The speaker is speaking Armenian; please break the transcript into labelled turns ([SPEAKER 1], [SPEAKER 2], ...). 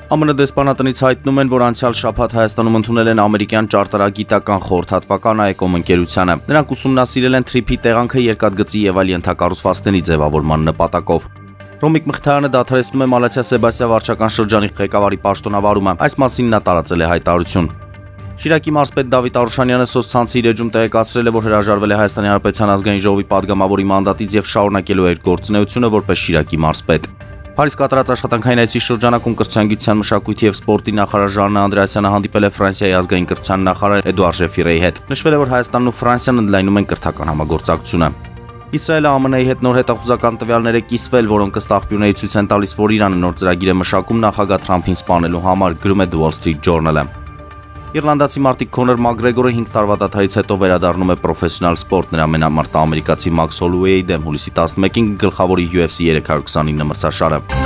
[SPEAKER 1] ԱՄՆ դեսպանատնից հայտնում են, որ անցյալ շաբաթ Հայաստանում ընդունել են ամերիկյան ճարտարագիտական խորհրդատվական AECOM ընկերությանը։ Նրանք ուսումնասիրել են թրիփի տեղանքը երկաթգծի եւ այլ ենթակառուցվածքների ձևավորման նպատակով։ Ռոմիկ Մխիթարյանը դադարեցնում է Մալաթիա Սեբաստիա վարչական շրջանի ղեկավարի պաշտոնավարումը։ Այս մասին նա տարածել է հայտարարություն։ Շիրակի մարզպետ Դավիթ Արուշանյանը սոցցանցի իր էջում տեղեկացրել է, որ հրաժարվել է Հայաստանի Հանրապետության ազգային ժողովի падգամավորի մանդատից եւ շարունակելու է իր գործունեությունը որպես Շիրակի մարզպետ։ Փարիզ կատարած աշխատանքային այցի շրջանակում կրթության, գիտության, մշակույթի եւ սպորտի նախարար Ժաննա Անդրեասյանը հանդիպել է Ֆրանսիայի ազգային կրթության նախարար Էդուարդ Ժեֆիրեի հետ։ Նշվել է, որ Հայաստանն ու Ֆրանսիան ընդլայնում են կրթական համագործակցությունը։ Իսրայելը ԱՄՆ-ի հետ նոր հետախուզական տվյալներ է կիսվել, որոնք ըստ աղբյուրների ցույց են տալիս, որ Իրանը նոր ծրագիր է մշակում նախագահ Թրամփին սպանելու համար, գրում է The Wall Street Journal-ը։ Իռլանդացի մարտիկ Քոնոր Մակգրեգորը 5 տարվա դադարից հետո վերադառնում է պրոֆեսիոնալ սպորտ։ Նրա մենամարտը ամերիկացի Մաքս Հոլոուեյի դեմ հուլիսի 11-ին գլխավորի UFC 329 մրցաշարը։